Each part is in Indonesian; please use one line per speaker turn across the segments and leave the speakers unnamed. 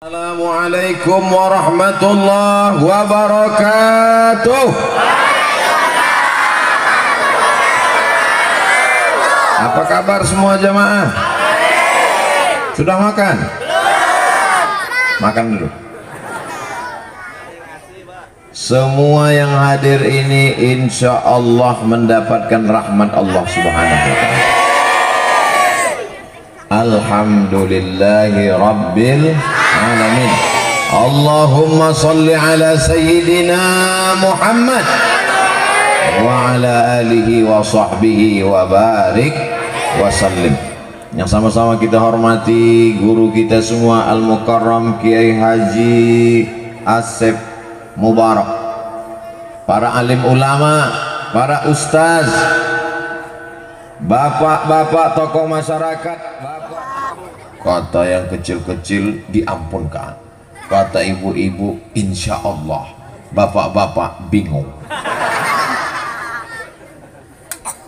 Assalamualaikum warahmatullahi wabarakatuh. Apa kabar semua jamaah? Sudah makan? Makan dulu. Semua yang hadir ini insya Allah mendapatkan rahmat Allah Subhanahu wa ta'ala. Alhamdulillahi Rabbil Alamin. Allahumma salli ala Sayyidina Muhammad wa ala alihi wa sahbihi wa barik wa sallim. Yang sama-sama kita hormati guru kita semua Al-Mukarram Kiai Haji Asep Mubarak, para alim ulama, para ustaz, bapak-bapak tokoh masyarakat, kata yang kecil-kecil diampunkan, kata ibu-ibu insya Allah, bapak-bapak bingung.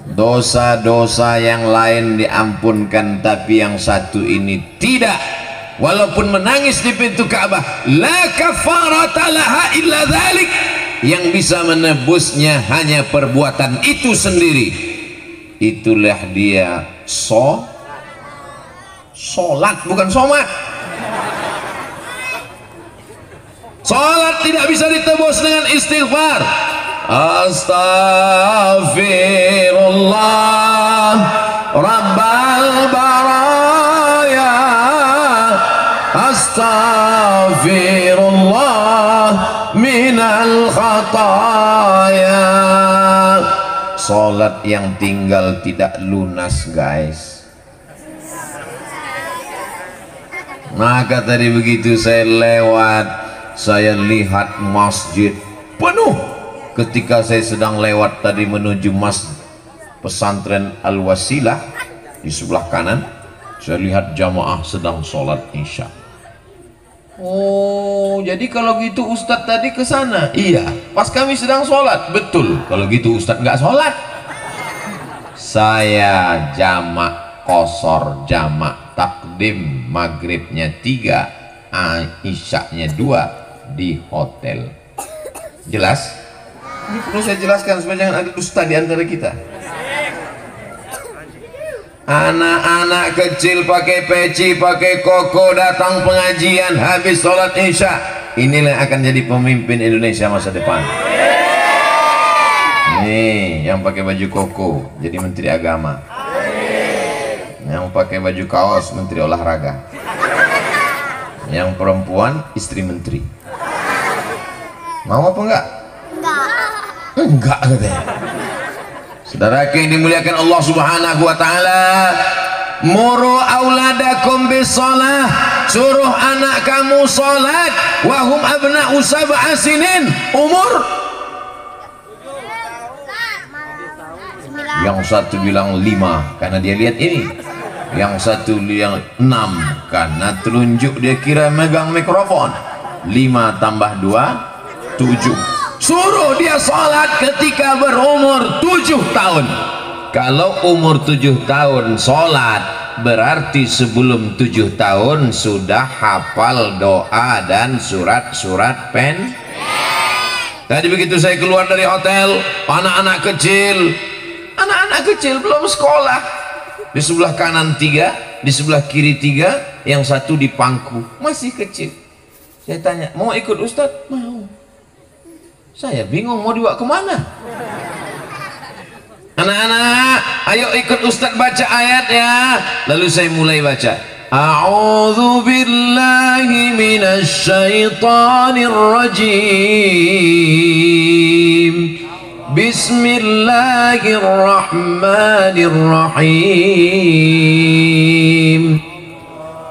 Dosa-dosa yang lain diampunkan, tapi yang satu ini tidak. Walaupun menangis di pintu Ka'bah, la kafarata laha illa dzalik, yang bisa menebusnya hanya perbuatan itu sendiri. Itulah dia sholat, bukan somat. Sholat tidak bisa ditebus dengan istighfar. Astaghfirullah Rabbal baraya, astaghfirullah minal khataya. Sholat yang tinggal tidak lunas, guys. Maka tadi begitu saya lewat, saya lihat masjid penuh. Ketika saya sedang lewat tadi menuju pesantren Al-Wasilah, di sebelah kanan saya lihat jamaah sedang sholat isya. Oh, jadi kalau gitu Ustadz tadi ke sana? Iya, pas kami sedang sholat. Betul, kalau gitu Ustadz nggak sholat. Saya jamak qashar, jamak takdim, maghribnya 3, isyaknya 2 di hotel. Jelas? Ini perlu saya jelaskan supaya jangan ada dusta di antara kita. Anak-anak kecil pakai peci, pakai koko, datang pengajian, habis sholat isya. Inilah yang akan jadi pemimpin Indonesia masa depan. Nih, yang pakai baju koko jadi menteri agama, yang pakai baju kaos menteri olahraga, yang perempuan istri menteri. Mau apa enggak? Enggak katanya. Saudara yang dimuliakan Allah Subhanahu wa ta'ala, muru auladakum bisalah, suruh anak kamu salat wahum abna'u sab'a sinin, umur. Yang satu bilang 5 karena dia lihat ini, yang satu bilang 6 karena telunjuk dia kira megang mikrofon. 5 tambah 2 7. Suruh dia sholat ketika berumur 7 tahun. Kalau umur 7 tahun sholat, berarti sebelum 7 tahun sudah hafal doa dan surat-surat pen. Tadi begitu saya keluar dari hotel, anak-anak kecil belum sekolah. Di sebelah kanan 3, di sebelah kiri 3, yang satu di pangku, masih kecil. Saya tanya, mau ikut Ustadz? Mau. Saya bingung mau dibawa kemana. Anak-anak, ayo ikut Ustadz baca ayat ya. Lalu saya mulai baca. A'udzu billahi minasy syaithanir rajim. Bismillahirrahmanirrahim.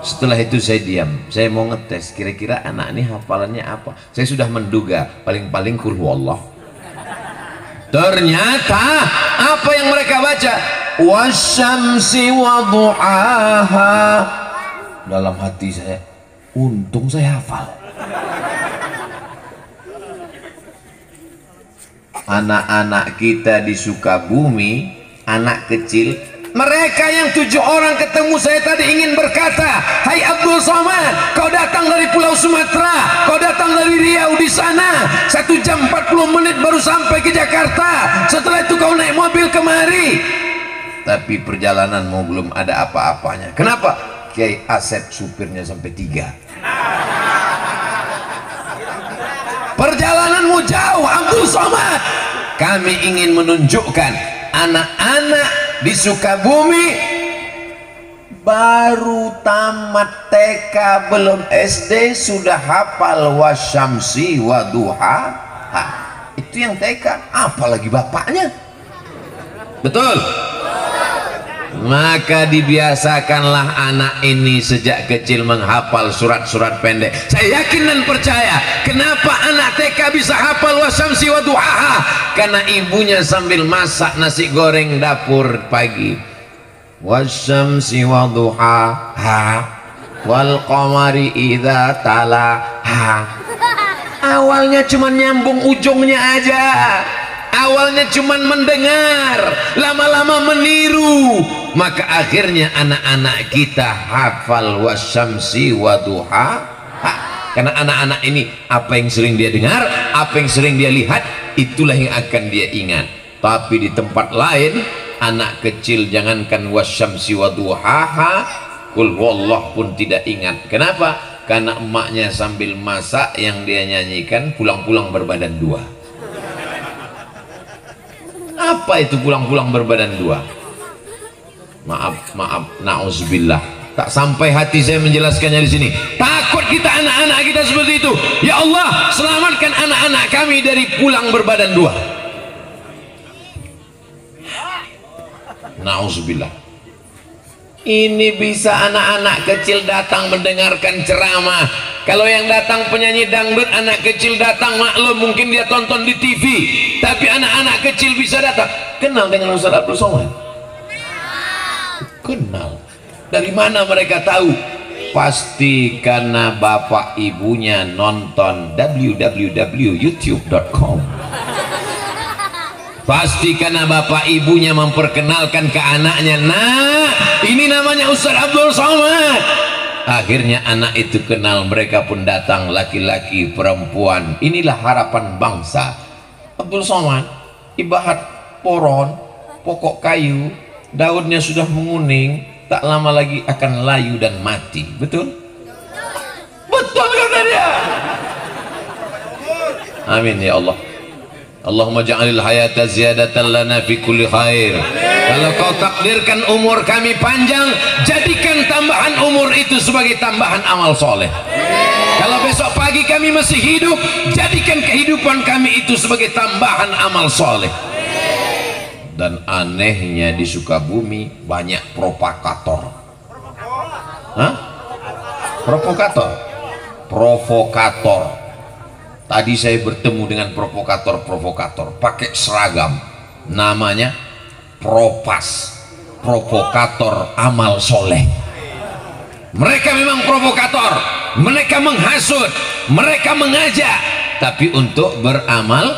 Setelah itu saya diam, saya mau ngetes kira-kira anak ini hafalannya apa. Saya sudah menduga paling-paling qul huwallah. Ternyata apa yang mereka baca? Wasyamsi waduhaha. Dalam hati saya, untung saya hafal. Anak-anak kita di Sukabumi, anak kecil Mereka yang 7 orang ketemu saya tadi ingin berkata, hai Abdul Somad, kau datang dari Pulau Sumatera, kau datang dari Riau di sana, 1 jam 40 menit baru sampai ke Jakarta, setelah itu kau naik mobil kemari, tapi perjalananmu belum ada apa-apanya. Kenapa? Kiai Asep supirnya sampai 3. Perjalananmu jauh Abdul Somad. Kami ingin menunjukkan anak-anak di Sukabumi baru tamat TK belum SD sudah hafal wasyamsi waduha. Itu yang TK, apalagi bapaknya. Betul. Maka dibiasakanlah anak ini sejak kecil menghafal surat-surat pendek. Saya yakin dan percaya kenapa anak TK bisa hafal wasyamsi waduha, karena ibunya sambil masak nasi goreng dapur pagi, wasyamsi waduha wal qamari idza talaha. Awalnya cuma nyambung ujungnya aja, awalnya cuman mendengar, lama-lama meniru, maka akhirnya anak-anak kita hafal wasyamsi waduha. Karena anak-anak ini apa yang sering dia dengar, apa yang sering dia lihat, itulah yang akan dia ingat. Tapi di tempat lain anak kecil jangankan wasyamsi waduha, kul wallah pun tidak ingat. Kenapa? Karena emaknya sambil masak yang dia nyanyikan pulang-pulang berbadan 2. Apa itu pulang-pulang berbadan 2? Maaf, na'udzubillah. Tak sampai hati saya menjelaskannya di sini. Takut kita anak-anak kita seperti itu. Ya Allah, selamatkan anak-anak kami dari pulang berbadan 2. Na'udzubillah. Ini bisa anak-anak kecil datang mendengarkan ceramah. Kalau yang datang penyanyi dangdut, anak kecil datang maklum mungkin dia tonton di TV. Tapi anak-anak kecil bisa datang. Kenal dengan Ustaz Abdul Somad? Kenal. Dari mana mereka tahu? Pasti karena bapak ibunya nonton www.youtube.com. Pasti karena bapak ibunya memperkenalkan ke anaknya, nah ini namanya Ustaz Abdul Somad. Akhirnya anak itu kenal, mereka pun datang, laki-laki, perempuan. Inilah harapan bangsa. Abdul Somad ibarat pohon, pokok kayu, daunnya sudah menguning, tak lama lagi akan layu dan mati. Betul? Betul kata dia. Amin ya Allah. Allahumma ja'alil hayata ziyadatan lana fi kulli khair. Kalau kau takdirkan umur kami panjang, jadikan tambahan umur itu sebagai tambahan amal soleh. Kalau besok pagi kami masih hidup, jadikan kehidupan kami itu sebagai tambahan amal soleh. Dan anehnya di Sukabumi banyak provokator. Hah? Provokator. Tadi saya bertemu dengan provokator pakai seragam, namanya Propas, provokator amal soleh. Mereka memang provokator, mereka menghasut, mereka mengajak, tapi untuk beramal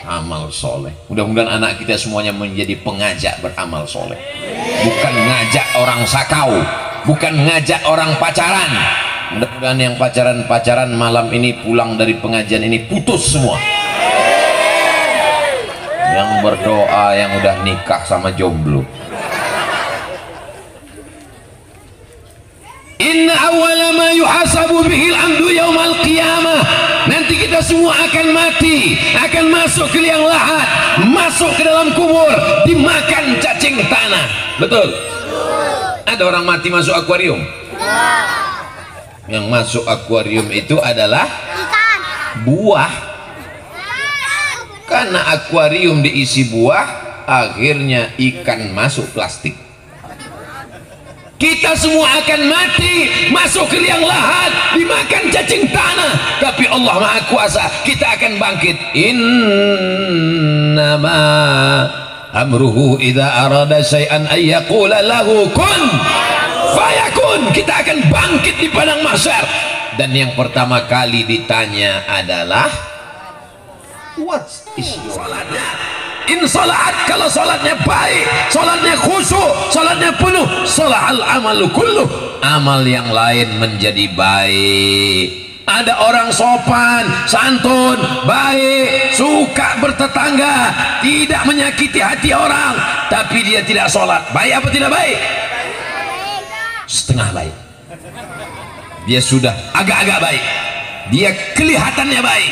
amal soleh. Mudah-mudahan anak kita semuanya menjadi pengajak beramal soleh, bukan ngajak orang sakau, bukan ngajak orang pacaran. Mudah-mudahan yang pacaran malam ini pulang dari pengajian ini putus semua. Yang berdoa yang udah nikah sama jomblo. Inna awwala ma yuhasabu bihil amdu yaumal qiyamah. Nanti kita semua akan mati, akan masuk ke liang lahat, masuk ke dalam kubur, dimakan cacing tanah. Betul? Ada orang mati masuk akuarium? Yang masuk akuarium itu adalah buah. Karena akuarium diisi buah, akhirnya ikan masuk plastik. Kita semua akan mati, masuk ke liang lahat, dimakan cacing tanah. Tapi Allah Maha Kuasa, kita akan bangkit. Innama amruhu idza arada syai'an ay yaqula lahu kun fayakun. Kita akan bangkit di padang mahsyar, dan yang pertama kali ditanya adalah what is your salatnya? in salaat, kalau salatnya baik, salatnya khusyuk, salatnya penuh, salahal amalu kulluh, amal yang lain menjadi baik. Ada orang sopan, santun, baik, suka bertetangga, tidak menyakiti hati orang, tapi dia tidak sholat. Baik apa tidak baik? Setengah baik. Dia sudah agak-agak baik. Dia kelihatannya baik.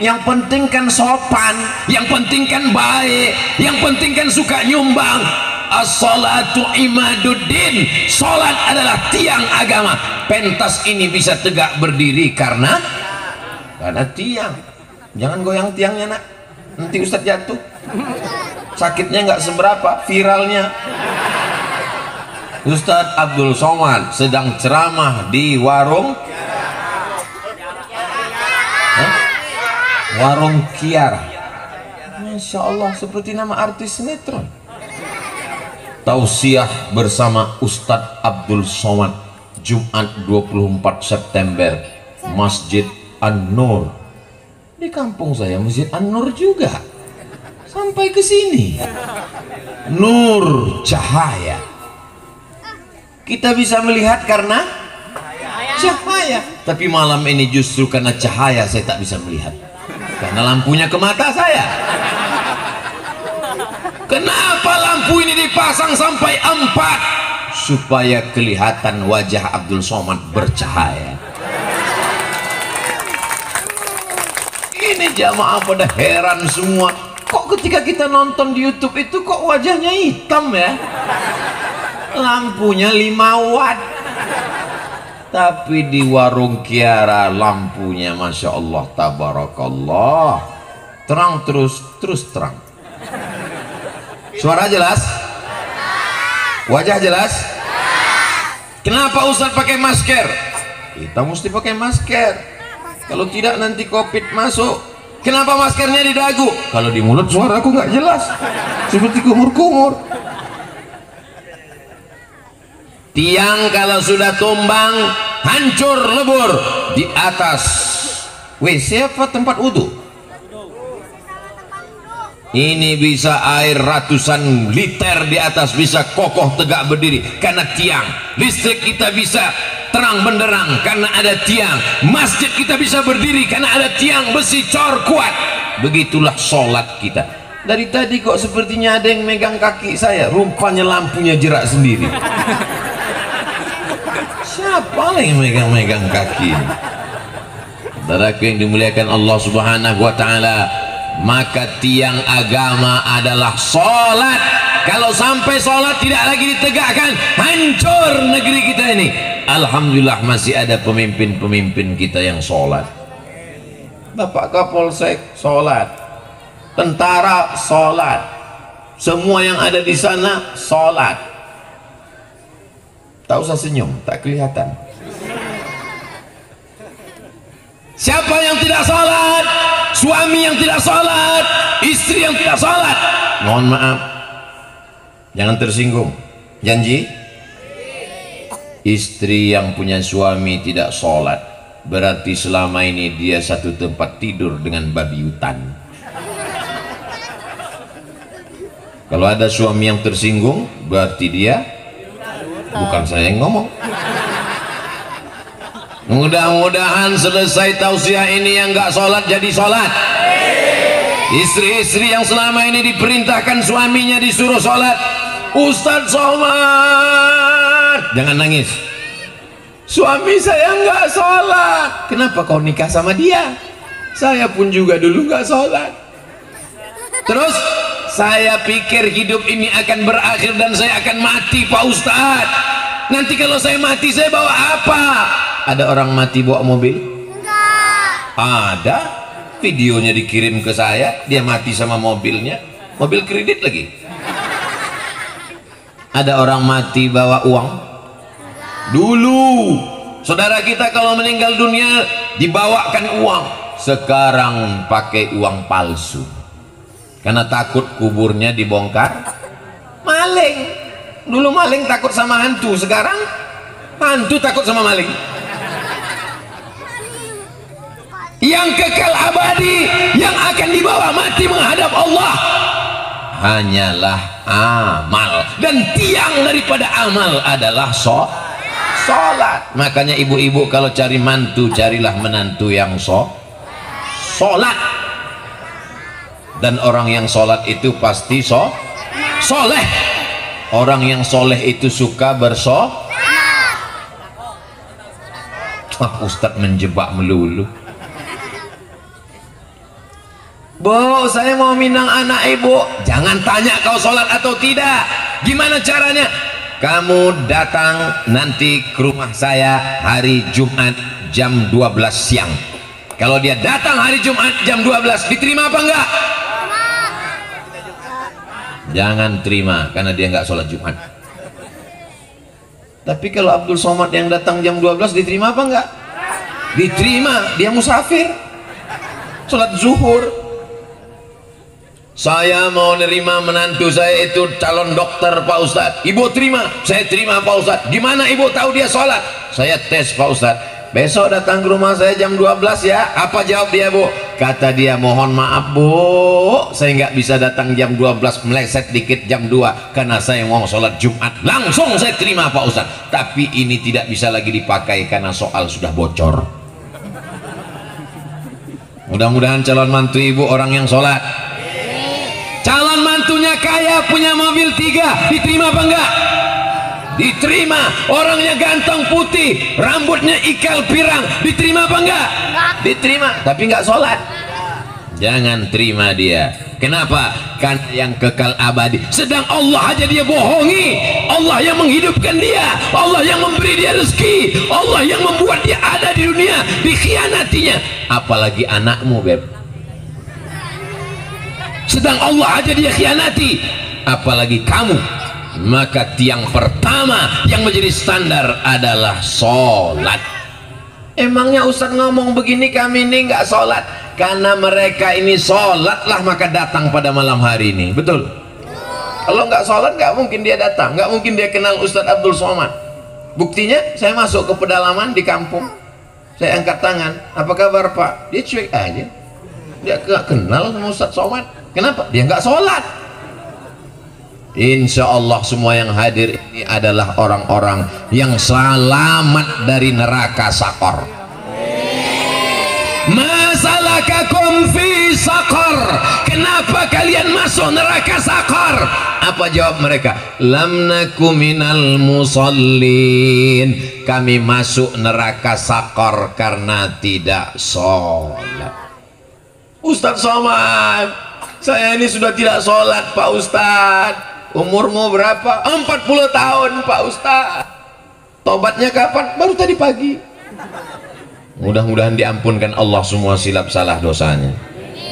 Yang penting kan sopan, yang penting kan baik, yang penting kan suka nyumbang. As-salatu imaduddin, salat adalah tiang agama. Pentas ini bisa tegak berdiri karena tiang. Jangan goyang tiangnya nak, nanti Ustadz jatuh. Sakitnya nggak seberapa, viralnya. Ustadz Abdul Somad sedang ceramah di warung warung Kiara. Masya Allah, seperti nama artis sinetron. Tausiah bersama Ustadz Abdul Somad, Jumat 24 September, Masjid An-Nur. Di kampung saya Masjid An-Nur juga. Sampai ke sini. Nur, cahaya. Kita bisa melihat karena cahaya. Tapi malam ini justru karena cahaya saya tak bisa melihat. Karena lampunya ke mata saya. Kenapa lampu ini dipasang sampai 4? Supaya kelihatan wajah Abdul Somad bercahaya. Ini jamaah pada heran semua. Kok ketika kita nonton di YouTube itu kok wajahnya hitam ya? Lampunya 5 watt. Tapi di warung Kiara lampunya Masya Allah, tabarakallah, terang terus terang. Suara jelas? Wajah jelas? Kenapa Ustaz pakai masker? Kita mesti pakai masker. Kalau tidak nanti COVID masuk. Kenapa maskernya di dagu? Kalau di mulut suaraku nggak jelas, seperti kumur-kumur. Tiang kalau sudah tumbang hancur lebur. Di atas WC apa tempat wudhu? Ini bisa air ratusan liter di atas bisa kokoh tegak berdiri karena tiang. Listrik kita bisa terang benderang karena ada tiang. Masjid kita bisa berdiri karena ada tiang besi cor kuat. Begitulah sholat kita. Dari tadi kok sepertinya ada yang megang kaki saya. Rupanya lampunya jerak sendiri. Siapa yang megang-megang kaki? Saudaraku yang dimuliakan Allah Subhanahu wa Ta'ala, maka tiang agama adalah sholat. Kalau sampai sholat tidak lagi ditegakkan, hancur negeri kita ini. Alhamdulillah masih ada pemimpin-pemimpin kita yang sholat. Bapak Kapolsek sholat, tentara sholat, semua yang ada di sana sholat. Tak usah senyum, tak kelihatan. Siapa yang tidak sholat? Suami yang tidak sholat, istri yang tidak sholat. Mohon maaf, jangan tersinggung. Janji? Istri yang punya suami tidak sholat, berarti selama ini dia satu tempat tidur dengan babi hutan. Kalau ada suami yang tersinggung, berarti dia, bukan saya yang ngomong. Mudah-mudahan selesai tausiah ini yang nggak sholat jadi sholat. Istri-istri yang selama ini diperintahkan suaminya disuruh sholat, Ustadz Somad, jangan nangis. Suami saya nggak sholat. Kenapa kau nikah sama dia? Saya pun juga dulu nggak sholat. Terus saya pikir hidup ini akan berakhir dan saya akan mati, Pak Ustadz. Nanti kalau saya mati saya bawa apa? Ada orang mati bawa mobil? Enggak. Ada. Videonya dikirim ke saya, dia mati sama mobilnya, mobil kredit lagi. Ada orang mati bawa uang? Dulu saudara kita kalau meninggal dunia dibawakan uang. Sekarang pakai uang palsu karena takut kuburnya dibongkar maling. Dulu maling takut sama hantu, sekarang hantu takut sama maling. Yang kekal abadi, yang akan dibawa mati menghadap Allah, hanyalah amal, dan tiang daripada amal adalah sholat. Makanya ibu-ibu kalau cari mantu, carilah menantu yang sholat. Dan orang yang sholat itu pasti soleh. Orang yang soleh itu suka Ustadz menjebak melulu. Bu, saya mau minang anak ibu. Jangan tanya kau sholat atau tidak. Gimana caranya? Kamu datang nanti ke rumah saya hari Jumat jam 12 siang. Kalau dia datang hari Jumat jam 12, diterima apa enggak? Jangan terima, karena dia enggak sholat Jumat. Tapi kalau Abdul Somad yang datang jam 12, diterima apa enggak? Diterima, dia musafir, sholat zuhur. Saya mau nerima menantu saya itu calon dokter Pak Ustadz. Ibu terima? Saya terima Pak Ustadz. Gimana ibu tahu dia sholat? Saya tes Pak Ustadz. Besok datang ke rumah saya jam 12 ya. Apa jawab dia bu? Kata dia, mohon maaf bu, saya nggak bisa datang jam 12, meleset dikit jam 2 karena saya mau sholat Jumat. Langsung saya terima Pak Ustadz. Tapi ini tidak bisa lagi dipakai karena soal sudah bocor. Mudah-mudahan calon mantu ibu orang yang sholat. Calon mantunya kaya, punya mobil 3, diterima apa enggak? Diterima. Orangnya ganteng, putih, rambutnya ikal pirang, diterima apa enggak? Diterima, tapi enggak sholat. Jangan terima dia. Kenapa? Karena yang kekal abadi. Sedang Allah aja dia bohongi. Allah yang menghidupkan dia, Allah yang memberi dia rezeki, Allah yang membuat dia ada di dunia, dikhianatinya. Apalagi anakmu, beb. Sedang Allah aja dia khianati, apalagi kamu. Maka tiang pertama yang menjadi standar adalah sholat. Emangnya Ustadz ngomong begini kami ini nggak sholat? Karena mereka ini sholatlah maka datang pada malam hari ini. Betul? Kalau nggak sholat nggak mungkin dia datang, nggak mungkin dia kenal Ustadz Abdul Somad. Buktinya saya masuk ke pedalaman di kampung, saya angkat tangan, apa kabar Pak? Dia cuek aja, dia nggak kenal sama Ustadz Somad. Kenapa? Dia nggak sholat. Insya Allah semua yang hadir ini adalah orang-orang yang selamat dari neraka sakor. Masalakakum fi sakor, kenapa kalian masuk neraka sakor? Apa jawab mereka? Lam naku minal musallin, kami masuk neraka sakor karena tidak sholat. Ustadz Somad, saya ini sudah tidak sholat Pak Ustadz. Umurmu berapa? 40 tahun Pak Ustadz. Tobatnya kapan? Baru tadi pagi. Mudah-mudahan diampunkan Allah semua silap salah dosanya.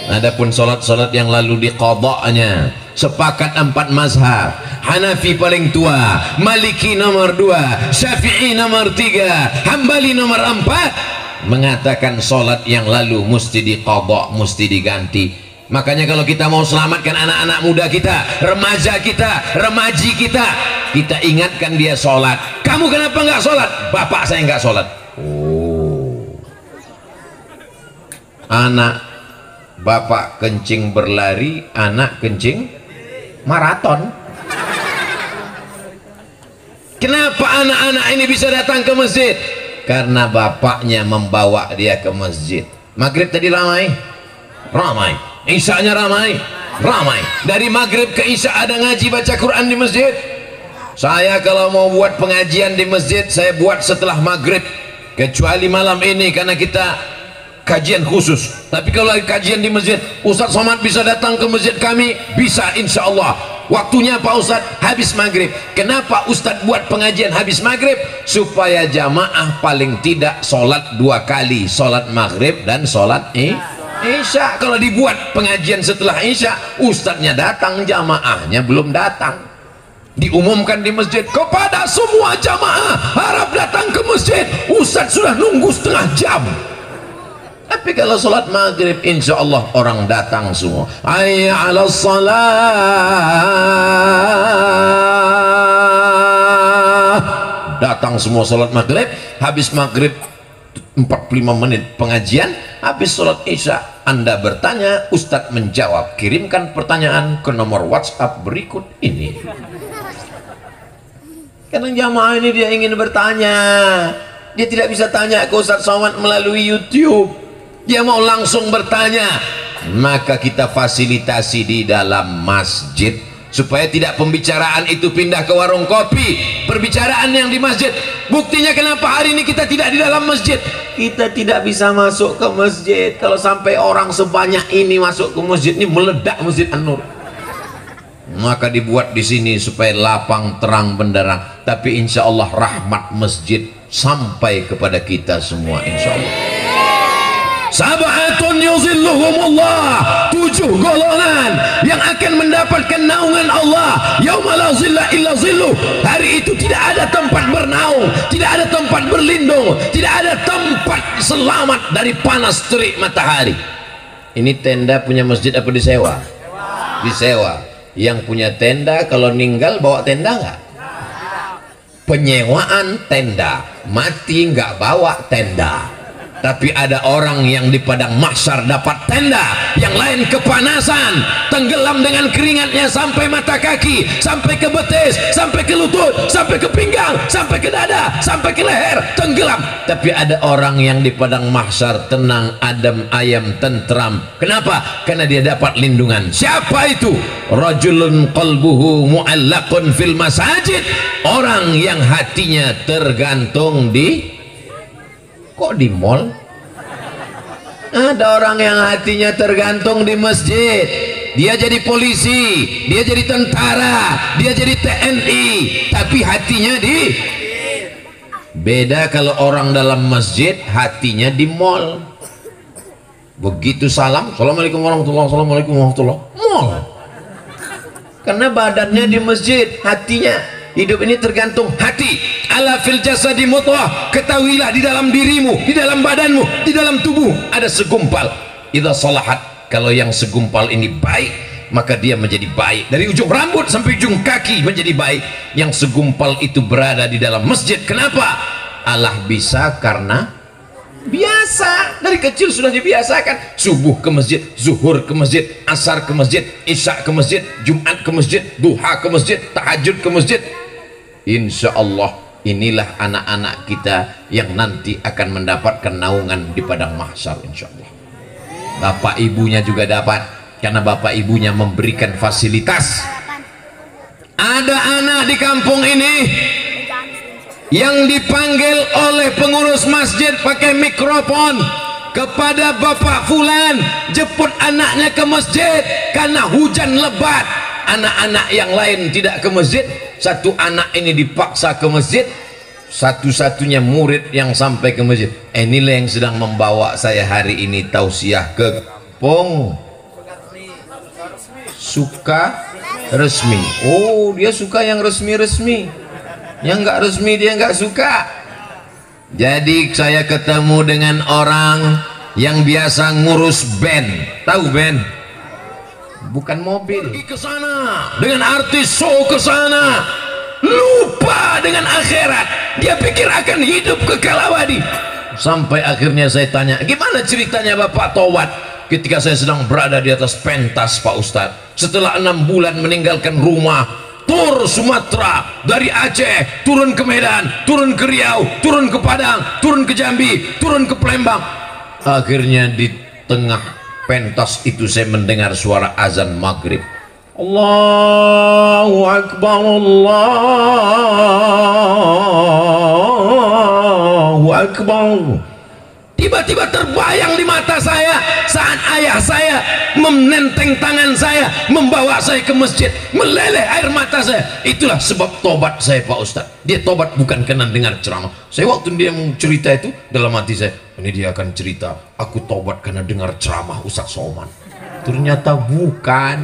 Adapun sholat-sholat yang lalu diqadanya, sepakat 4 mazhab. Hanafi paling tua, Maliki nomor 2, Syafi'i nomor 3, Hambali nomor 4 mengatakan sholat yang lalu mesti diqadha, mesti diganti. Makanya kalau kita mau selamatkan anak-anak muda kita, remaja kita, remaji kita, kita ingatkan dia sholat. Kamu kenapa nggak sholat? Bapak saya nggak sholat. Oh, anak bapak kencing berlari, anak kencing maraton. Kenapa anak-anak ini bisa datang ke masjid? Karena bapaknya membawa dia ke masjid. Maghrib tadi ramai, ramai. Isya'nya ramai, ramai. Dari maghrib ke isya' ada ngaji baca Quran di masjid. Saya kalau mau buat pengajian di masjid, saya buat setelah maghrib, kecuali malam ini karena kita kajian khusus. Tapi kalau lagi kajian di masjid, Ustadz Somad bisa datang ke masjid kami, bisa insya Allah. Waktunya Pak Ustadz habis maghrib. Kenapa Ustadz buat pengajian habis maghrib? Supaya jamaah paling tidak sholat 2 kali, sholat maghrib dan sholat Isya. Kalau dibuat pengajian setelah Isya, ustadznya datang, jamaahnya belum datang. Diumumkan di masjid, kepada semua jamaah harap datang ke masjid, ustadz sudah nunggu setengah jam. Tapi kalau sholat maghrib, insya Allah orang datang semua. Hayya 'alas shalah, datang semua sholat maghrib. Habis maghrib 45 menit pengajian, habis sholat isya Anda bertanya, Ustadz menjawab. Kirimkan pertanyaan ke nomor WhatsApp berikut ini. Karena jamaah ini dia ingin bertanya, dia tidak bisa tanya ke Ustadz Somad melalui YouTube, dia mau langsung bertanya. Maka kita fasilitasi di dalam masjid supaya tidak pembicaraan itu pindah ke warung kopi, perbicaraan yang di masjid. Buktinya kenapa hari ini kita tidak di dalam masjid, kita tidak bisa masuk ke masjid. Kalau sampai orang sebanyak ini masuk ke masjid ini, meledak Masjid An-Nur. Maka dibuat di sini supaya lapang terang benderang. Tapi insya Allah rahmat masjid sampai kepada kita semua insya Allah. Sab'atun yuzilluhumullah, 7 golongan yang akan mendapatkan naungan Allah yauma la zilla illa zilluh. Hari itu tidak ada tempat bernaung, tidak ada tempat berlindung, tidak ada tempat selamat dari panas terik matahari. Ini tenda punya masjid apa disewa? Disewa. Yang punya tenda kalau meninggal bawa tenda nggak? Penyewaan tenda, mati nggak bawa tenda. Tapi ada orang yang di padang mahsyar dapat tenda, yang lain kepanasan, tenggelam dengan keringatnya sampai mata kaki, sampai ke betis, sampai ke lutut, sampai ke pinggang, sampai ke dada, sampai ke leher, tenggelam. Tapi ada orang yang di padang mahsyar tenang, adem, ayam, tentram. Kenapa? Karena dia dapat lindungan. Siapa itu? Rajulun qalbuhu mu'allaqun fil masajid. Orang yang hatinya tergantung di, kok di mall? Ada orang yang hatinya tergantung di masjid. Dia jadi polisi, dia jadi tentara, dia jadi TNI, tapi hatinya di. Beda kalau orang dalam masjid hatinya di mall. Begitu salam, assalamualaikum warahmatullahi wabarakatuh, assalamualaikum warahmatullahi wabarakatuh, mall. Karena badannya di masjid, hatinya. Hidup ini tergantung hati. Ala fil jasadi mudghah, ketahuilah di dalam dirimu, di dalam badanmu, di dalam tubuh ada segumpal. Idza salahat, kalau yang segumpal ini baik, maka dia menjadi baik. Dari ujung rambut sampai ujung kaki menjadi baik. Yang segumpal itu berada di dalam masjid. Kenapa? Allah bisa karena biasa. Dari kecil sudah dibiasakan. Subuh ke masjid, zuhur ke masjid, asar ke masjid, isya ke masjid, Jumat ke masjid, duha ke masjid, tahajud ke masjid. Insya Allah inilah anak-anak kita yang nanti akan mendapatkan naungan di padang mahsyar insya Allah. Bapak ibunya juga dapat, karena bapak ibunya memberikan fasilitas. Ada anak di kampung ini yang dipanggil oleh pengurus masjid pakai mikrofon, kepada Bapak Fulan, jemput anaknya ke masjid karena hujan lebat. Anak-anak yang lain tidak ke masjid, satu anak ini dipaksa ke masjid, satu-satunya murid yang sampai ke masjid. Inilah yang sedang membawa saya hari ini tausiah ke kampung suka resmi. Oh, dia suka yang resmi-resmi, yang nggak resmi dia nggak suka. Jadi saya ketemu dengan orang yang biasa ngurus band. Tahu band? Bukan mobil. Pergi ke sana dengan artis show ke sana, lupa dengan akhirat. Dia pikir akan hidup kekal abadi. Sampai akhirnya saya tanya, gimana ceritanya Bapak tobat? Ketika saya sedang berada di atas pentas Pak Ustadz, setelah 6 bulan meninggalkan rumah, tur Sumatera, dari Aceh turun ke Medan, turun ke Riau, turun ke Padang, turun ke Jambi, turun ke Palembang. Akhirnya di tengah pentas itu saya mendengar suara azan maghrib. Allahu Akbar, Allahu Akbar. Tiba-tiba terbayang di mata saya saat ayah saya menenteng tangan saya, membawa saya ke masjid, meleleh air mata saya. Itulah sebab tobat saya Pak Ustadz. Dia tobat bukan karena dengar ceramah. Saya waktu dia cerita itu, dalam hati saya, ini dia akan cerita, aku tobat karena dengar ceramah Ustadz Somad. Ternyata bukan.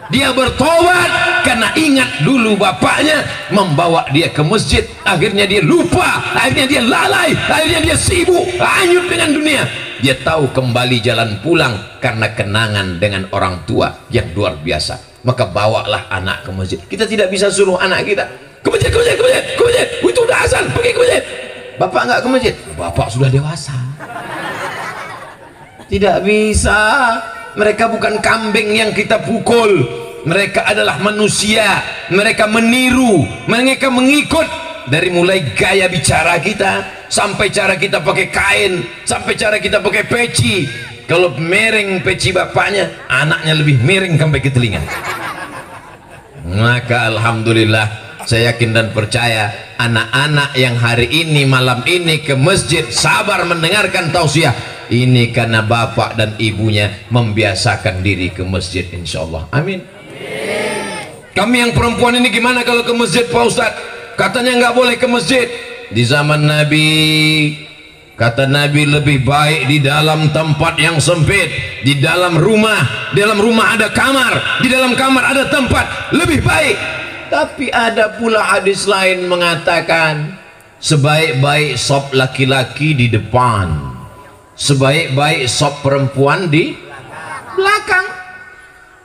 Dia bertobat karena ingat dulu bapaknya membawa dia ke masjid. Akhirnya dia lupa, akhirnya dia lalai, akhirnya dia sibuk, hanyut dengan dunia. Dia tahu kembali jalan pulang karena kenangan dengan orang tua yang luar biasa. Maka bawalah anak ke masjid. Kita tidak bisa suruh anak kita ke masjid, ke masjid, ke masjid, ke masjid. Itu udah azan, pergi ke masjid. Bapak nggak ke masjid, bapak sudah dewasa. Tidak bisa. Mereka bukan kambing yang kita pukul. Mereka adalah manusia. Mereka meniru, mereka mengikut. Dari mulai gaya bicara kita, sampai cara kita pakai kain, sampai cara kita pakai peci. Kalau miring peci bapaknya, anaknya lebih miring sampai ke telinga. Maka alhamdulillah, saya yakin dan percaya anak-anak yang hari ini malam ini ke masjid sabar mendengarkan tausiah ini karena bapak dan ibunya membiasakan diri ke masjid, insyaallah. Amin. Kami yang perempuan ini gimana kalau ke masjid, Pak Ustadz? Katanya nggak boleh ke masjid. Di zaman Nabi, kata Nabi, lebih baik di dalam tempat yang sempit, di dalam rumah ada kamar, di dalam kamar ada tempat, lebih baik. Tapi ada pula hadis lain mengatakan sebaik-baik sop laki-laki di depan, sebaik-baik sop perempuan di belakang.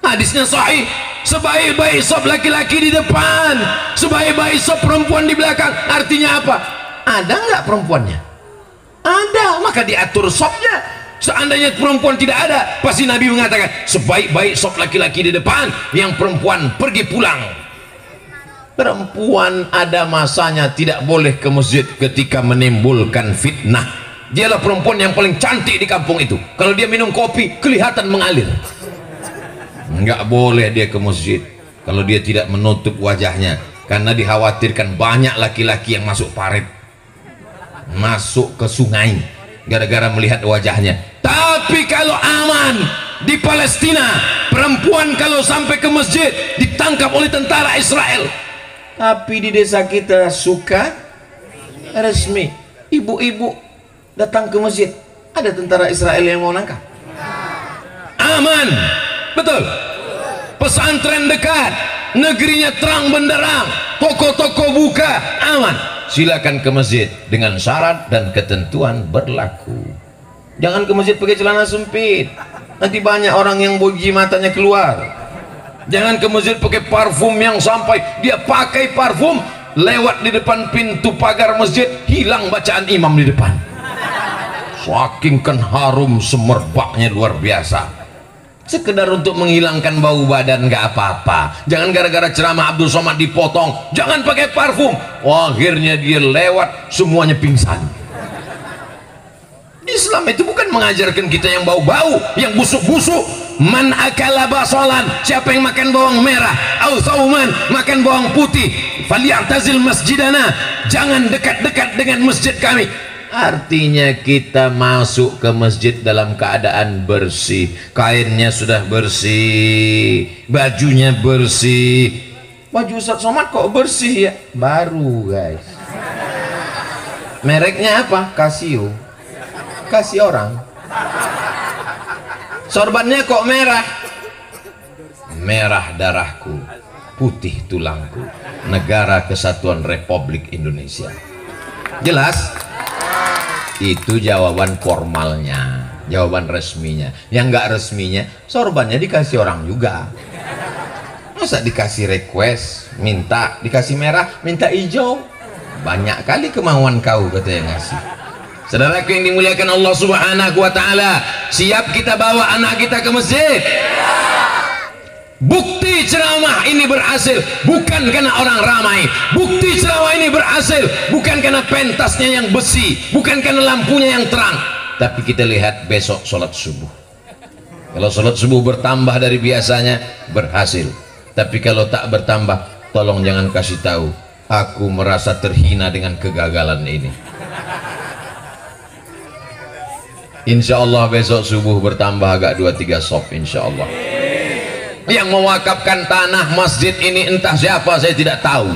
Hadisnya sahih. Sebaik-baik sop laki-laki di depan, sebaik-baik sop perempuan di belakang. Artinya apa? Ada nggak perempuannya? Ada, maka diatur sopnya. Seandainya perempuan tidak ada, pasti Nabi mengatakan sebaik-baik sop laki-laki di depan, yang perempuan pergi pulang. Perempuan ada masanya tidak boleh ke masjid ketika menimbulkan fitnah. Dialah perempuan yang paling cantik di kampung itu. Kalau dia minum kopi kelihatan mengalir. Nggak boleh dia ke masjid kalau dia tidak menutup wajahnya, karena dikhawatirkan banyak laki-laki yang masuk parit, masuk ke sungai gara-gara melihat wajahnya. Tapi kalau aman di Palestina, perempuan kalau sampai ke masjid ditangkap oleh tentara Israel. Tapi di desa kita suka resmi, ibu-ibu datang ke masjid, ada tentara Israel yang mau nangkap. Aman, betul. Pesantren dekat, negerinya terang benderang, toko-toko buka, aman. Silakan ke masjid dengan syarat dan ketentuan berlaku. Jangan ke masjid pakai celana sempit, nanti banyak orang yang bogi matanya keluar. Jangan ke masjid pakai parfum yang sampai dia pakai parfum lewat di depan pintu pagar masjid, hilang bacaan imam di depan. Saking kan harum semerbaknya luar biasa. Sekedar untuk menghilangkan bau badan nggak apa-apa. Jangan gara-gara ceramah Abdul Somad dipotong, jangan pakai parfum. Akhirnya dia lewat semuanya pingsan. Islam itu bukan mengajarkan kita yang bau-bau, yang busuk-busuk. Man akala basalan, siapa yang makan bawang merah, au sauman, makan bawang putih, falyatazil masjidana, jangan dekat-dekat dengan masjid kami. Artinya kita masuk ke masjid dalam keadaan bersih, kainnya sudah bersih, bajunya bersih. Baju Ustaz Somad kok bersih ya? Baru guys. Mereknya apa? Casio. Kasih orang. Sorbannya kok merah? Merah darahku, putih tulangku, Negara Kesatuan Republik Indonesia. Jelas? Itu jawaban formalnya, jawaban resminya. Yang enggak resminya, sorbannya dikasih orang juga. Masa dikasih request, minta, dikasih merah, minta hijau. Banyak kali kemauan kau, kata yang ngasih. Saudaraku yang dimuliakan Allah Subhanahu wa Ta'ala, siap kita bawa anak kita ke masjid? Bukti ceramah ini berhasil bukan karena orang ramai. Bukti ceramah ini berhasil bukan karena pentasnya yang besi, bukan karena lampunya yang terang. Tapi kita lihat besok sholat subuh. Kalau sholat subuh bertambah dari biasanya, berhasil. Tapi kalau tak bertambah, tolong jangan kasih tahu aku merasa terhina dengan kegagalan ini. Insya Allah besok subuh bertambah agak 2-3 sop, insya Allah. Yang mewakafkan tanah masjid ini entah siapa, saya tidak tahu,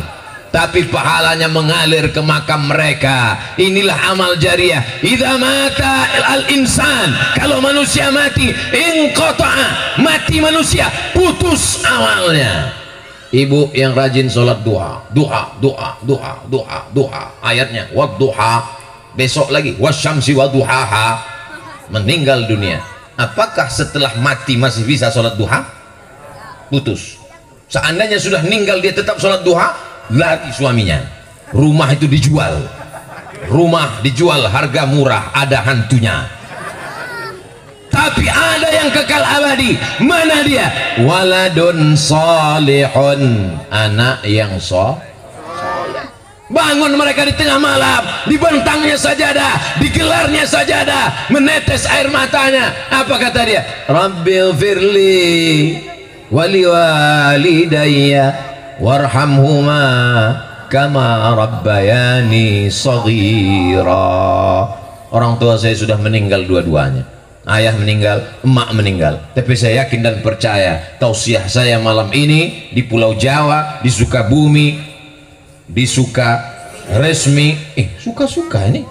tapi pahalanya mengalir ke makam mereka. Inilah amal jariah. Idza mata al-insan, kalau manusia mati, inqata'a, mati manusia, putus amalnya. Ibu yang rajin sholat duha, ayatnya wadduha, besok lagi wasyamsi wadduhaha, meninggal dunia. Apakah setelah mati masih bisa sholat duha? Putus. Seandainya sudah meninggal dia tetap sholat duha, lari suaminya. Rumah itu dijual, rumah dijual harga murah, ada hantunya. Tapi tapi ada yang kekal abadi. Mana dia? Waladun salihun, anak yang soleh. Bangun mereka di tengah malam, dibentangnya sajadah, digelarnya sajadah, menetes air matanya. Apa kata dia? Rabbil firli wali walidayya warhamhuma kama rabbayani saghira. Orang tua saya sudah meninggal dua-duanya. Ayah meninggal, emak meninggal. Tapi saya yakin dan percaya tausiah saya malam ini di Pulau Jawa, di Sukabumi, di Sukaresmi, suka-suka ini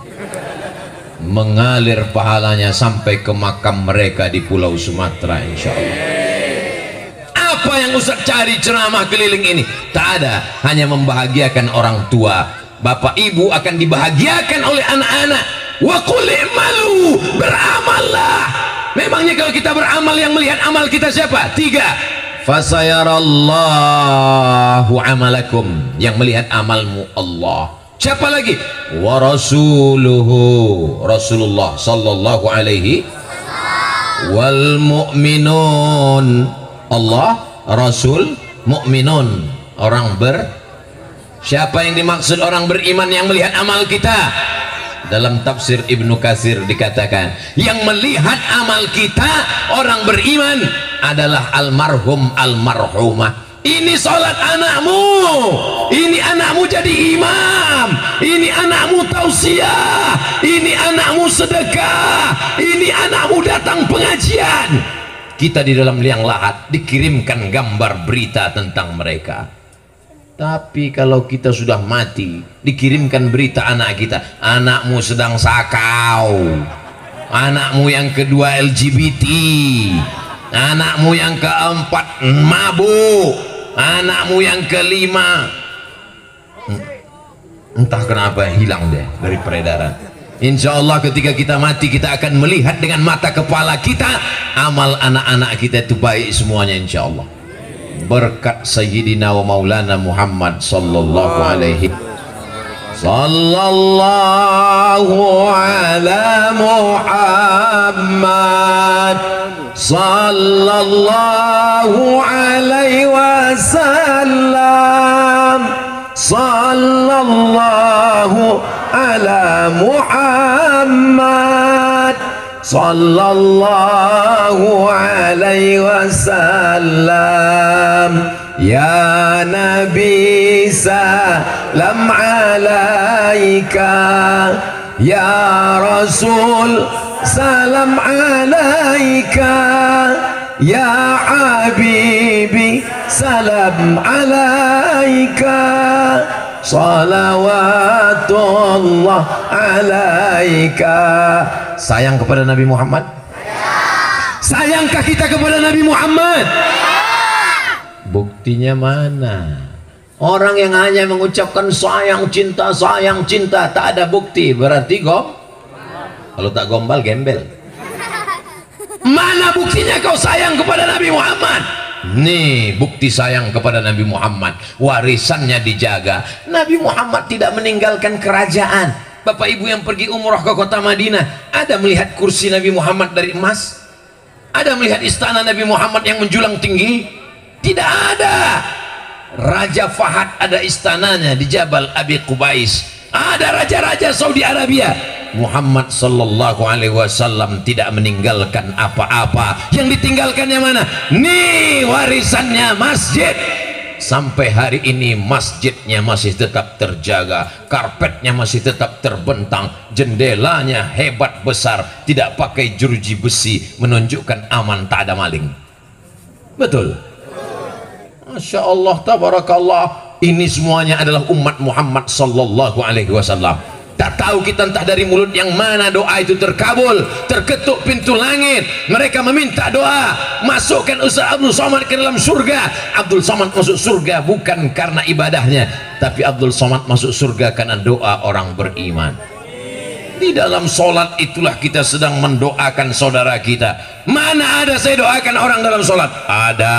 mengalir pahalanya sampai ke makam mereka di Pulau Sumatera, insya Allah. Apa yang Ustaz cari ceramah keliling ini? Tak ada, hanya membahagiakan orang tua. Bapak ibu akan dibahagiakan oleh anak-anak. Wa qul i'malu, beramallah. Memangnya kalau kita beramal, yang melihat amal kita siapa? Tiga. Fasayarallahu amalakum, yang melihat amalmu Allah. Siapa lagi? Wa rasuluhu, Rasulullah sallallahu alaihi wal mu'minun. Allah, Rasul, mu'minun, orang siapa yang dimaksud orang beriman yang melihat amal kita? Dalam tafsir Ibnu Katsir dikatakan, yang melihat amal kita orang beriman adalah almarhum almarhumah. Ini sholat anakmu, ini anakmu jadi imam, ini anakmu tausiah, ini anakmu sedekah, ini anakmu datang pengajian. Kita di dalam liang lahat dikirimkan gambar berita tentang mereka. Tapi kalau kita sudah mati, dikirimkan berita anak kita, anakmu sedang sakau, anakmu yang kedua LGBT, anakmu yang keempat mabuk, anakmu yang kelima entah kenapa hilang deh dari peredaran. Insya Allah ketika kita mati, kita akan melihat dengan mata kepala kita amal anak-anak kita itu baik semuanya, insya Allah. Berkat Sayyidina wa Maulana Muhammad sallallahu alaihi ala Muhammad sallallahu alaihi wasallam, sallallahu ala Muhammad sallallahu alaihi wasallam. Ya Nabi salam alaika, ya Rasul salam alaika, ya Habibi salam alaika, salawatullah alaika. Sayang kepada Nabi Muhammad? Sayangkah kita kepada Nabi Muhammad? Buktinya mana? Orang yang hanya mengucapkan sayang cinta, tak ada bukti, berarti kalau tak gombal gembel. Mana buktinya kau sayang kepada Nabi Muhammad? Nih bukti sayang kepada Nabi Muhammad, warisannya dijaga. Nabi Muhammad tidak meninggalkan kerajaan. Bapak ibu yang pergi umrah ke kota Madinah, ada melihat kursi Nabi Muhammad dari emas? Ada melihat istana Nabi Muhammad yang menjulang tinggi? Tidak ada. Raja Fahad ada istananya di Jabal Abi Qubais. Ada raja-raja Saudi Arabia. Muhammad sallallahu alaihi wasallam tidak meninggalkan apa-apa. Yang ditinggalkannya mana? Nih warisannya masjid. Sampai hari ini masjidnya masih tetap terjaga, karpetnya masih tetap terbentang, jendelanya hebat besar, tidak pakai jeruji besi, menunjukkan aman, tak ada maling. Betul? Masya Allah, tabarakallah. Ini semuanya adalah umat Muhammad sallallahu alaihi wasallam. Tak tahu kita entah dari mulut yang mana doa itu terkabul, terketuk pintu langit. Mereka meminta doa, masukkan Ustaz Abdul Somad ke dalam surga. Abdul Somad masuk surga bukan karena ibadahnya, tapi Abdul Somad masuk surga karena doa orang beriman. Di dalam solat itulah kita sedang mendoakan saudara kita. Mana ada saya doakan orang dalam solat? Ada.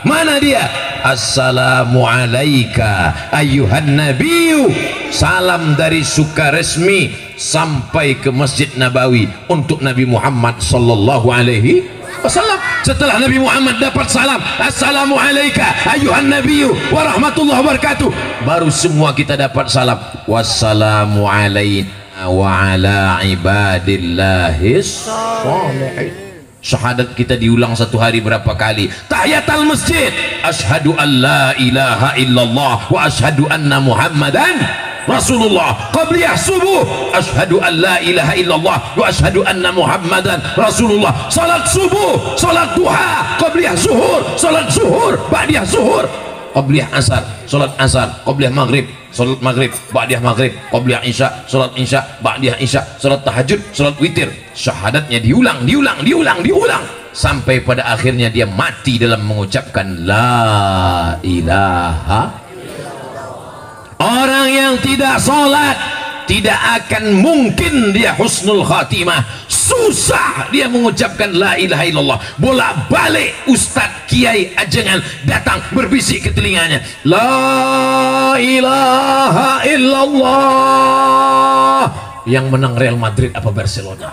Mana dia? assalamu alaika ayyuhan nabiyyu. Salam dari Sukaresmi sampai ke Masjid Nabawi untuk Nabi Muhammad sallallahu alaihi wasallam. Setelah Nabi Muhammad dapat salam, assalamu alaika ayyuhan nabiyyu wa rahmatullahi wabarakatuh, baru semua kita dapat salam, wassalamu alaina wa ala ibadillahis sholihin. Syahadat kita diulang satu hari berapa kali? Tahiyatul masjid, asyhadu an la ilaha illallah wa asyhadu anna muhammadan Rasulullah. Qabliyah subuh, asyhadu an la ilaha illallah wa asyhadu anna muhammadan Rasulullah. Salat subuh, salat duha, qabliyah zuhur, salat zuhur, ba'diyah zuhur, qabliyah asar, salat asar, qabliyah maghrib, salat maghrib, ba'diyah maghrib, qabliyah isya, salat isya, ba'diyah isya, salat tahajud, salat witir. Syahadatnya diulang sampai pada akhirnya dia mati dalam mengucapkan la ilaha. Orang yang tidak sholat tidak akan mungkin dia husnul khatimah. Susah dia mengucapkan la ilaha illallah. Bolak balik ustadz kiai ajengan datang berbisik ke telinganya, la ilaha illallah. Yang menang Real Madrid apa Barcelona?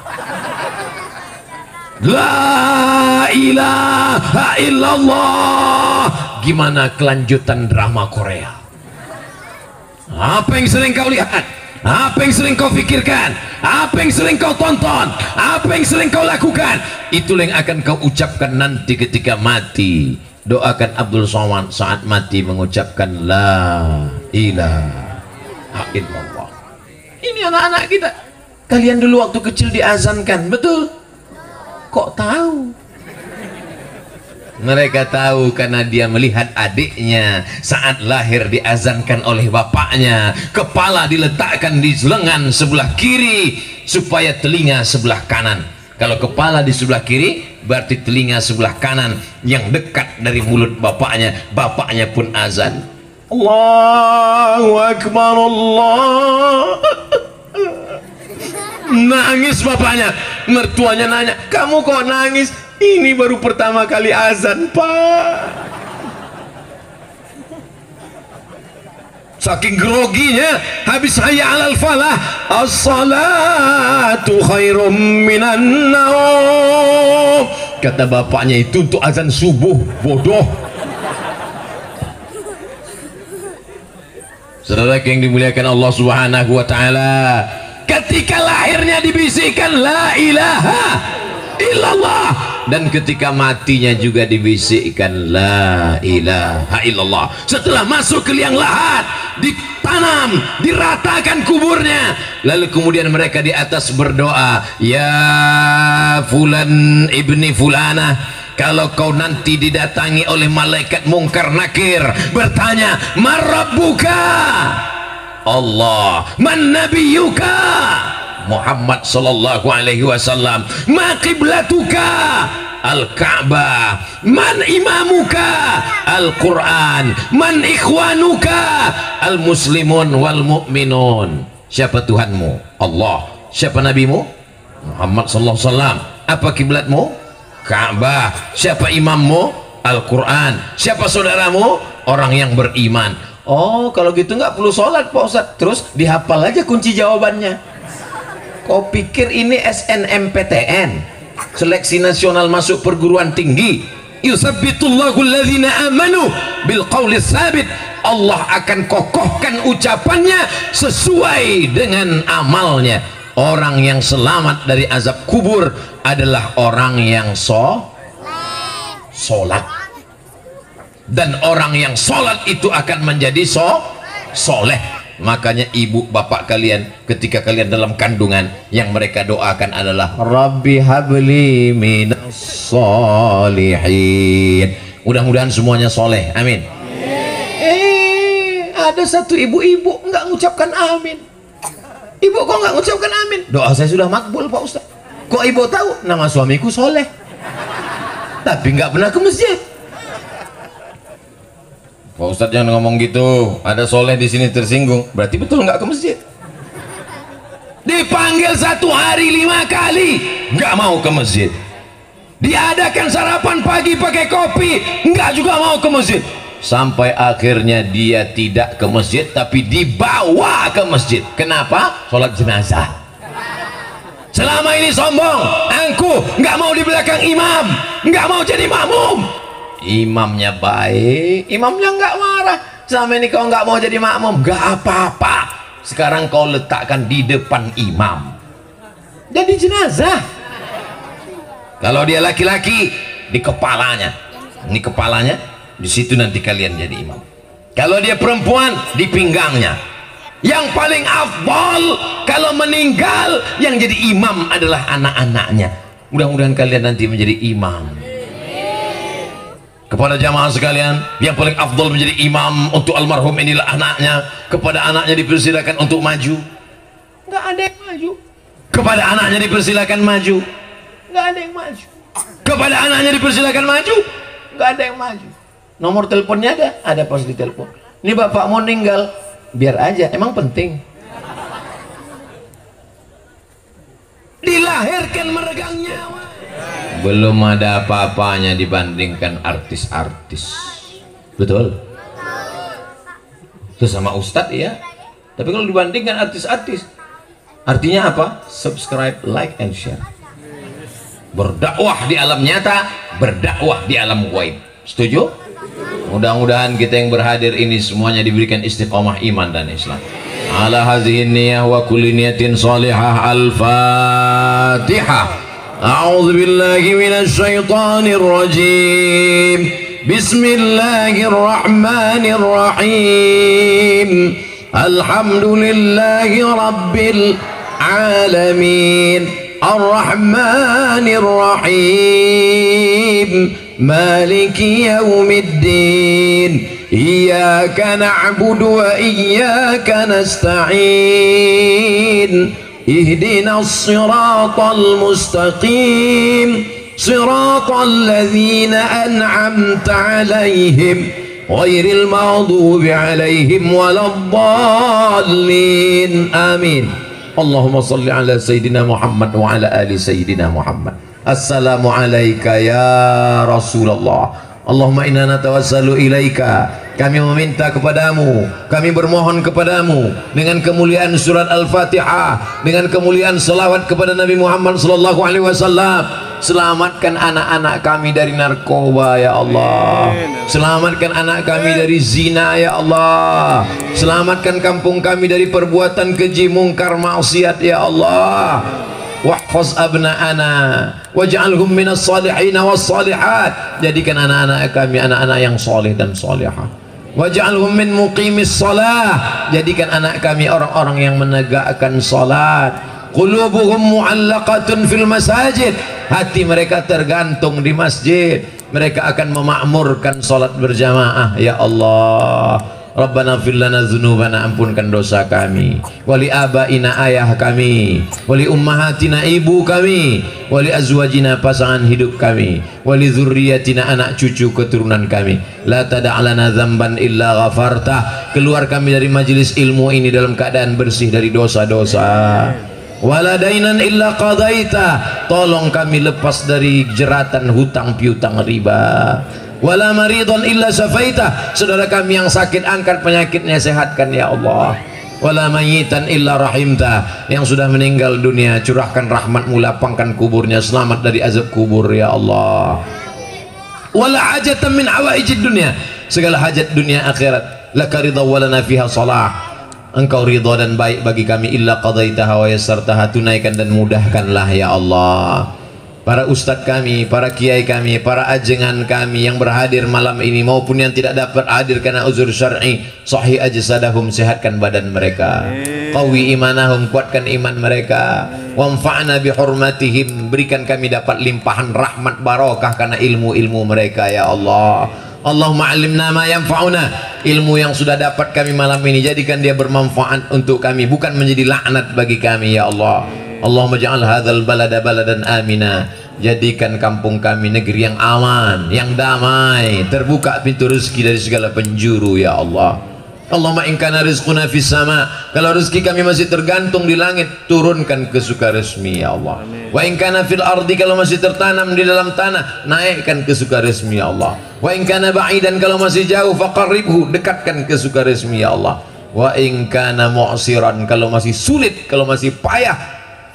La ilaha illallah. Gimana kelanjutan drama Korea? Apa yang sering kau lihat? Apa yang sering kau pikirkan? Apa yang sering kau tonton? Apa yang sering kau lakukan? Itulah yang akan kau ucapkan nanti ketika mati. Doakan Abdul Somad saat mati mengucapkan la ilaha illallah. Ini anak-anak kita. Kalian dulu waktu kecil diazankan, betul? Kok tahu? Mereka tahu karena dia melihat adiknya saat lahir diazankan oleh bapaknya, kepala diletakkan di lengan sebelah kiri supaya telinga sebelah kanan. Kalau kepala di sebelah kiri berarti telinga sebelah kanan yang dekat dari mulut bapaknya. Bapaknya pun azan, Allahu Akbar, Allah. Nangis bapaknya. Mertuanya nanya, kamu kok nangis? Ini baru pertama kali azan, Pak. Saking groginya, habis hayya 'alal falah, as-salatu khairum minan naum. Kata bapaknya itu untuk azan subuh, bodoh. Saudara yang dimuliakan Allah Subhanahu wa taala, ketika lahirnya dibisikkan la ilaha illallah, dan ketika matinya juga dibisikkan la ilaha illallah. Setelah masuk ke liang lahat, ditanam, diratakan kuburnya, lalu kemudian mereka di atas berdoa, ya fulan ibni fulana, kalau kau nanti didatangi oleh malaikat mungkar nakir bertanya, marabbuka, Allah, man nabiyuka, Muhammad sallallahu alaihi wasallam, ma qiblatuka, Al-Ka'bah, man imamuka, Al-Quran, man ikhwanuka, Al-Muslimun wal Mu'minun. Siapa Tuhanmu? Allah. Siapa nabimu? Muhammad sallallahu alaihi wasallam. Apa kiblatmu? Ka'bah. Siapa imammu? Al-Quran. Siapa saudaramu? Orang yang beriman. Oh, kalau gitu nggak perlu sholat Pak Ustadz. Terus dihafal aja kunci jawabannya. Kau pikir ini SNMPTN, seleksi nasional masuk perguruan tinggi? Yusabbitullahu alladhina amanu bil qawli tsabit. Allah akan kokohkan ucapannya sesuai dengan amalnya. Orang yang selamat dari azab kubur adalah orang yang sholat, dan orang yang sholat itu akan menjadi soleh. Makanya ibu bapak kalian ketika kalian dalam kandungan, yang mereka doakan adalah Rabbi habli minas solihin. Mudah-mudahan semuanya soleh, amin. Ada satu ibu-ibu nggak ngucapkan amin. Ibu kok nggak ngucapkan amin? Doa saya sudah makbul Pak Ustaz. Kok ibu tahu? Nama suamiku soleh, tapi nggak pernah ke masjid. Pak Ustadz yang ngomong gitu, ada soleh di sini tersinggung, berarti betul nggak ke masjid. Dipanggil satu hari 5 kali, nggak mau ke masjid. Diadakan sarapan pagi pakai kopi, nggak juga mau ke masjid. sampai akhirnya dia tidak ke masjid tapi dibawa ke masjid. Kenapa? Sholat jenazah. Selama ini sombong, aku nggak mau di belakang imam, nggak mau jadi makmum. Imamnya baik, imamnya nggak marah. Selama ini kau nggak mau jadi makmum, nggak apa-apa. Sekarang kau letakkan di depan imam, jadi jenazah. Kalau dia laki-laki, di kepalanya, ini kepalanya, di situ nanti kalian jadi imam. Kalau dia perempuan, di pinggangnya. Yang paling afdal kalau meninggal, yang jadi imam adalah anak-anaknya. Mudah-mudahan kalian nanti menjadi imam. Kepada jamaah sekalian, yang paling afdal menjadi imam untuk almarhum inilah anaknya. Kepada anaknya dipersilakan untuk maju, nggak ada yang maju. Kepada anaknya dipersilakan maju, nggak ada yang maju. Kepada anaknya dipersilakan maju, nggak ada yang maju. Nomor teleponnya ada pas di telepon. Ini bapak mau meninggal, biar aja, emang penting. Dilahirkan meregang nyawa, belum ada apa-apanya dibandingkan artis-artis. Betul? Itu sama ustadz ya. Tapi kalau dibandingkan artis-artis, artinya apa? Subscribe, like, and share. Berdakwah di alam nyata, berdakwah di alam gaib. Setuju? Mudah-mudahan kita yang berhadir ini semuanya diberikan istiqomah iman dan Islam. Ala hazihin niyah wa kulli niyatin salihah. Al-Fatihah. A'udzu billahi minasy syaithanir rajim. Bismillahirrahmanirrahim. Alhamdulillahi rabbil alamin. Ar-Rahmanir Rahim. Maliki yaumiddin. Iyyaka na'budu wa iyyaka nasta'in. Ihdinas siratal mustaqim. Siratal ladzina an'amta 'alaihim ghairil maghdubi 'alaihim waladdallin. Amin. Allahumma salli ala Sayyidina Muhammad wa ala ali Sayyidina Muhammad. Assalamu alayka ya Rasulullah. Allahumma inna natawassalu ilaika. Kami meminta kepadamu, kami bermohon kepadamu dengan kemuliaan surat Al-Fatihah, dengan kemuliaan selawat kepada Nabi Muhammad sallallahu alaihi wasallam. Selamatkan anak-anak kami dari narkoba ya Allah. Selamatkan anak kami dari zina ya Allah. Selamatkan kampung kami dari perbuatan keji mungkar maksiat ya Allah. Wahfaz abna'ana waj'alhum minas salihin was salihat. Jadikan anak-anak kami anak-anak yang soleh dan solehah. Waj'alhum min muqimis salah. Jadikan anak kami orang-orang yang menegakkan salat. Qulubuhum mu'allaqatun fil masajid. Hati mereka tergantung di masjid. Mereka akan memakmurkan salat berjamaah ya Allah. Rabbana fir lana dzunubana, ampunkan dosa kami, wali abaina ayah kami, wali ummahatina ibu kami, wali azwajina pasangan hidup kami, wali dzurriyyatina anak cucu keturunan kami. La tada'lana dzamban illa ghafartah. Keluar kami dari majelis ilmu ini dalam keadaan bersih dari dosa-dosa. Wala dainan illa qadaita. Tolong kami lepas dari jeratan hutang piutang riba. Wala maridon illa syafaita. Saudara kami yang sakit, angkat penyakitnya, sehatkan ya Allah. Wala mayyitan illa rahimta. Yang sudah meninggal dunia, curahkan rahmatmu, lapangkan kuburnya, selamat dari azab kubur ya Allah. Wala hajatan min hawaijid dunia. Segala hajat dunia akhirat, laka ridha walana fiha salah. Engkau ridha dan baik bagi kami, illa qadaitaha wa yassartaha. Tunaikan dan mudahkanlah ya Allah. Para ustadz kami, para kiai kami, para ajengan kami yang berhadir malam ini maupun yang tidak dapat hadir karena uzur syar'i, sahih ajsadahum, sehatkan badan mereka, qawi imanahum, kuatkan iman mereka, wanfa'na bihurmatihim, berikan kami dapat limpahan rahmat barakah karena ilmu-ilmu mereka ya Allah. Allahumma alimna ma yanfa'una. Ilmu yang sudah dapat kami malam ini, jadikan dia bermanfaat untuk kami, bukan menjadi laknat bagi kami ya Allah. Allahumma ja'al hadzal balada baladan amina. Jadikan kampung kami negeri yang aman, yang damai, terbuka pintu rezeki dari segala penjuru ya Allah. Allahumma in kana rizquna fis sama, kalau rezeki kami masih tergantung di langit, turunkan ke sukaresmi ya Allah. Wa in kana fil ardi, kalau masih tertanam di dalam tanah, naikkan ke sukaresmi ya Allah. Wa in kana ba'idan, kalau masih jauh, faqarribhu, dekatkan ke sukaresmi ya Allah. Wa in kana mu'siran, kalau masih sulit, kalau masih payah,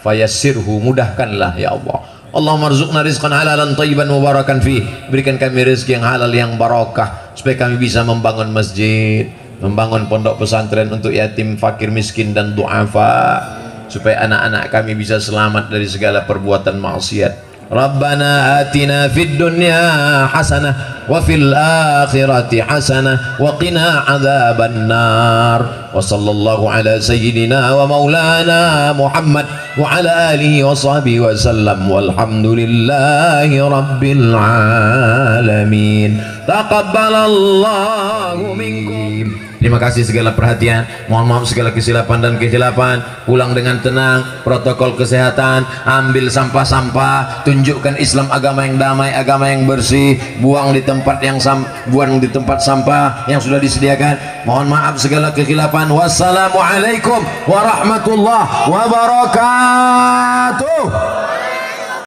fayassirhu, mudahkanlah ya Allah. Allahumma rzuqna rizqan halalan thayyiban mubarakan fi, berikan kami rezeki yang halal yang barakah supaya kami bisa membangun masjid, membangun pondok pesantren untuk yatim, fakir, miskin dan du'afa, supaya anak-anak kami bisa selamat dari segala perbuatan maksiat. Rabbana atina fid dunya hasanah wa fil akhirati hasanah wa qina adzaban nar. Wa sallallahu ala sayyidina wa maulana Muhammad wa ala alihi wa sahbihi wa sallam, walhamdulillahi rabbil alamin. Taqabbalallahu minkum. Terima kasih segala perhatian, mohon maaf segala kesilapan dan kehilafan. Pulang dengan tenang, protokol kesehatan, ambil sampah-sampah, tunjukkan Islam agama yang damai, agama yang bersih, buang di tempat yang buang di tempat sampah yang sudah disediakan. Mohon maaf segala kehilafan. Wassalamualaikum warahmatullahi wabarakatuh.